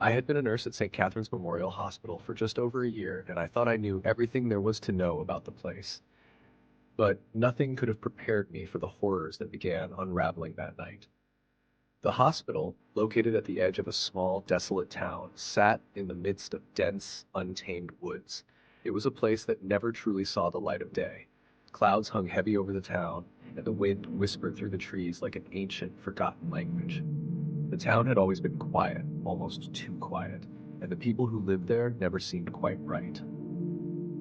I had been a nurse at St. Catherine's Memorial Hospital for just over a year, and I thought I knew everything there was to know about the place. But nothing could have prepared me for the horrors that began unraveling that night. The hospital, located at the edge of a small, desolate town, sat in the midst of dense, untamed woods. It was a place that never truly saw the light of day. Clouds hung heavy over the town, and the wind whispered through the trees like an ancient, forgotten language. The town had always been quiet, almost too quiet, and the people who lived there never seemed quite right.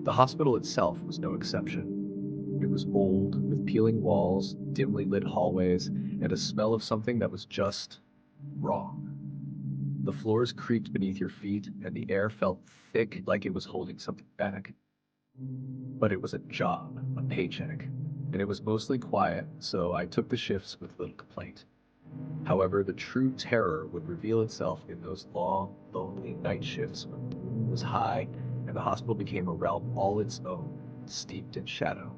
The hospital itself was no exception. It was old, with peeling walls, dimly lit hallways, and a smell of something that was just wrong. The floors creaked beneath your feet, and the air felt thick like it was holding something back. But it was a job, a paycheck, and it was mostly quiet, so I took the shifts with little complaint. However, the true terror would reveal itself in those long, lonely night shifts when the moon was high and the hospital became a realm all its own, steeped in shadow.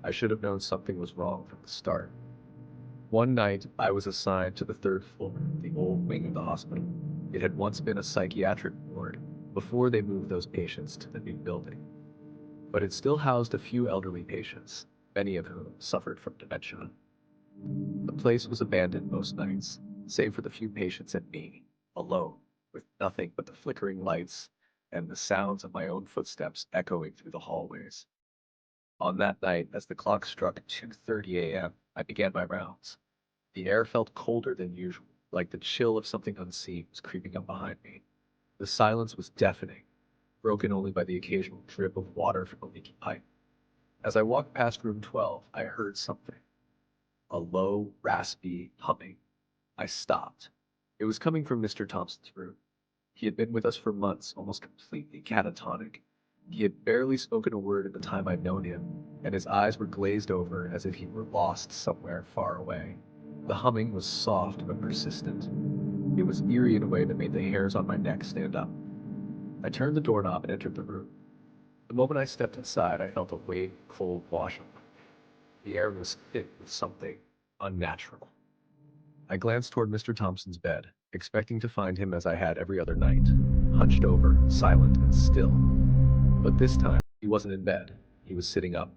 I should have known something was wrong from the start. One night, I was assigned to the third floor, the old wing of the hospital. It had once been a psychiatric ward before they moved those patients to the new building. But it still housed a few elderly patients, many of whom suffered from dementia. The place was abandoned most nights, save for the few patients and me, alone, with nothing but the flickering lights and the sounds of my own footsteps echoing through the hallways. On that night, as the clock struck 2:30 a.m., I began my rounds. The air felt colder than usual, like the chill of something unseen was creeping up behind me. The silence was deafening, broken only by the occasional drip of water from a leaky pipe. As I walked past room 12, I heard something. A low, raspy humming. I stopped. It was coming from Mr. Thompson's room. He had been with us for months, almost completely catatonic. He had barely spoken a word in the time I'd known him, and his eyes were glazed over as if he were lost somewhere far away. The humming was soft but persistent. It was eerie in a way that made the hairs on my neck stand up. I turned the doorknob and entered the room. The moment I stepped inside, I felt a wave of cold wash over me. The air was thick with something unnatural. I glanced toward Mr. Thompson's bed, expecting to find him as I had every other night, hunched over, silent and still. But this time, he wasn't in bed. He was sitting up.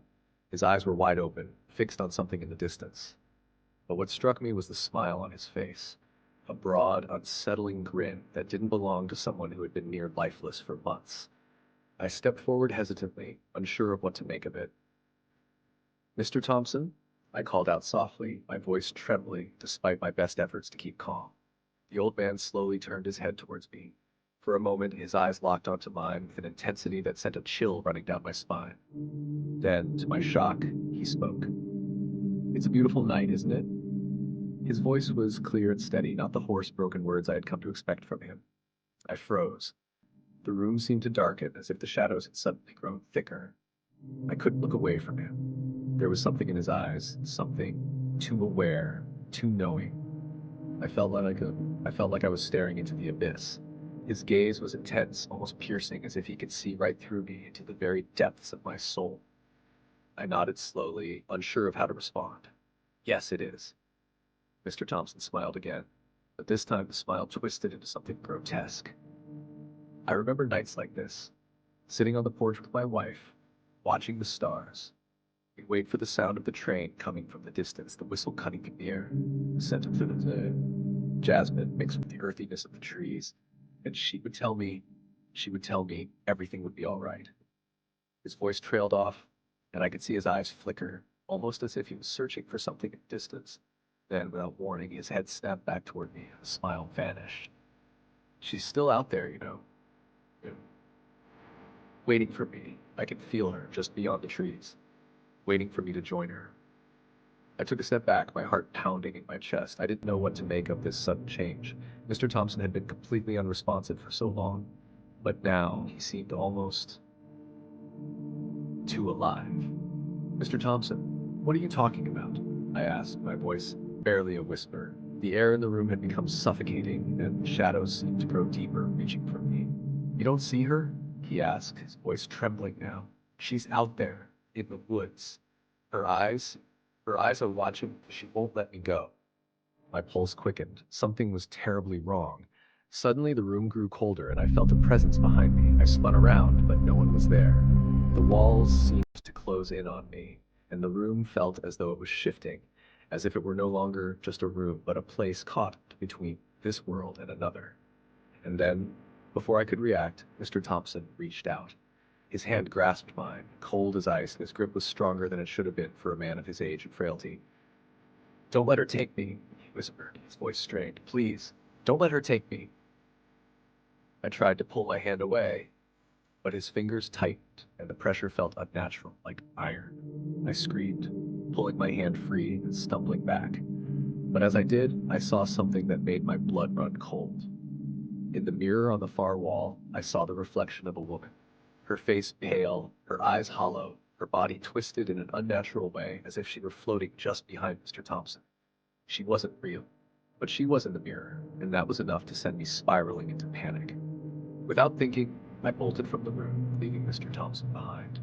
His eyes were wide open, fixed on something in the distance. But what struck me was the smile on his face, a broad, unsettling grin that didn't belong to someone who had been near lifeless for months. I stepped forward hesitantly, unsure of what to make of it. "Mr. Thompson?" I called out softly, my voice trembling despite my best efforts to keep calm. The old man slowly turned his head towards me. For a moment, his eyes locked onto mine with an intensity that sent a chill running down my spine. Then, to my shock, he spoke. "It's a beautiful night, isn't it?" His voice was clear and steady, not the hoarse, broken words I had come to expect from him. I froze. The room seemed to darken, as if the shadows had suddenly grown thicker. I couldn't look away from him. There was something in his eyes, something too aware, too knowing. I felt like I was staring into the abyss. His gaze was intense, almost piercing, as if he could see right through me into the very depths of my soul. I nodded slowly, unsure of how to respond. "Yes, it is." Mr. Thompson smiled again, but this time the smile twisted into something grotesque. I remember nights like this, sitting on the porch with my wife, watching the stars. We'd wait for the sound of the train coming from the distance, the whistle cutting through the air, the scent of the jasmine mixed with the earthiness of the trees, and she would tell me everything would be all right. His voice trailed off, and I could see his eyes flicker, almost as if he was searching for something in the distance. Then, without warning, his head snapped back toward me, and the smile vanished. "She's still out there, you know, waiting for me. I can feel her just beyond the trees, waiting for me to join her." I took a step back, my heart pounding in my chest. I didn't know what to make of this sudden change. Mr. Thompson had been completely unresponsive for so long, but now he seemed almost too alive. "Mr. Thompson, what are you talking about?" I asked, my voice barely a whisper. The air in the room had become suffocating, and the shadows seemed to grow deeper, reaching for me. "You don't see her?" he asked, his voice trembling now. "She's out there, in the woods. Her eyes, her eyes are watching. She won't let me go." My pulse quickened. Something was terribly wrong. Suddenly, the room grew colder and I felt a presence behind me. I spun around, but no one was there. The walls seemed to close in on me, and the room felt as though it was shifting, as if it were no longer just a room, but a place caught between this world and another. And then, before I could react, Mr. Thompson reached out. His hand grasped mine, cold as ice, and his grip was stronger than it should have been for a man of his age and frailty. "Don't let her take me," he whispered, his voice strained. "Please, don't let her take me." I tried to pull my hand away, but his fingers tightened, and the pressure felt unnatural, like iron. I screamed, pulling my hand free and stumbling back. But as I did, I saw something that made my blood run cold. In the mirror on the far wall, I saw the reflection of a woman. Her face pale, her eyes hollow, her body twisted in an unnatural way, as if she were floating just behind Mr. Thompson. She wasn't real, but she was in the mirror, and that was enough to send me spiraling into panic. Without thinking, I bolted from the room, leaving Mr. Thompson behind.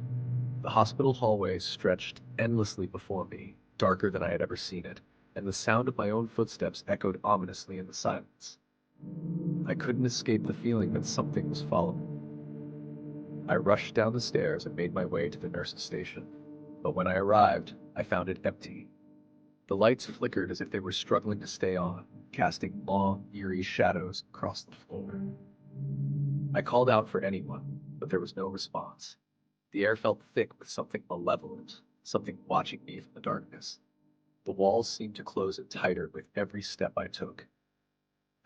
The hospital hallway stretched endlessly before me, darker than I had ever seen it, and the sound of my own footsteps echoed ominously in the silence. I couldn't escape the feeling that something was following. I rushed down the stairs and made my way to the nurse's station. But when I arrived, I found it empty. The lights flickered as if they were struggling to stay on, casting long, eerie shadows across the floor. I called out for anyone, but there was no response. The air felt thick with something malevolent, something watching me from the darkness. The walls seemed to close in tighter with every step I took.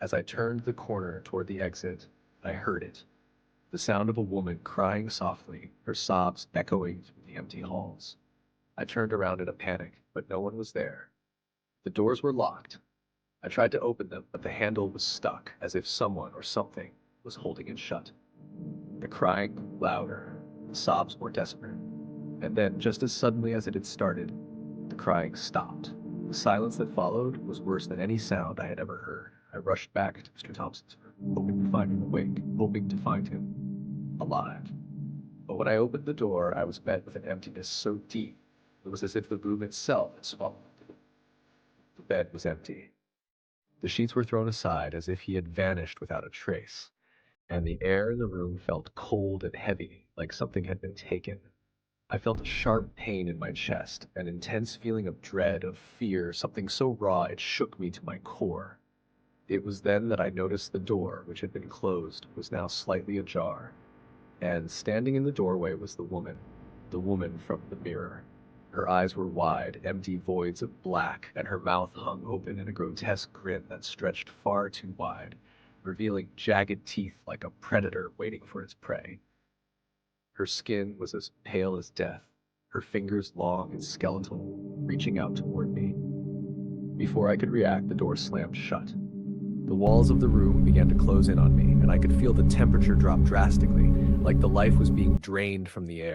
As I turned the corner toward the exit, I heard it. The sound of a woman crying softly, her sobs echoing through the empty halls. I turned around in a panic, but no one was there. The doors were locked. I tried to open them, but the handle was stuck, as if someone or something was holding it shut. The crying grew louder, the sobs more desperate. And then, just as suddenly as it had started, the crying stopped. The silence that followed was worse than any sound I had ever heard. I rushed back to Mr. Thompson's room, hoping to find him awake, hoping to find him alive. But when I opened the door, I was met with an emptiness so deep, it was as if the room itself had swallowed it. The bed was empty. The sheets were thrown aside as if he had vanished without a trace, and the air in the room felt cold and heavy, like something had been taken. I felt a sharp pain in my chest, an intense feeling of dread, of fear, something so raw it shook me to my core. It was then that I noticed the door, which had been closed, was now slightly ajar, and standing in the doorway was the woman from the mirror. Her eyes were wide, empty voids of black, and her mouth hung open in a grotesque grin that stretched far too wide, revealing jagged teeth like a predator waiting for its prey. Her skin was as pale as death, her fingers long and skeletal, reaching out toward me. Before I could react, the door slammed shut. The walls of the room began to close in on me, and I could feel the temperature drop drastically, like the life was being drained from the air.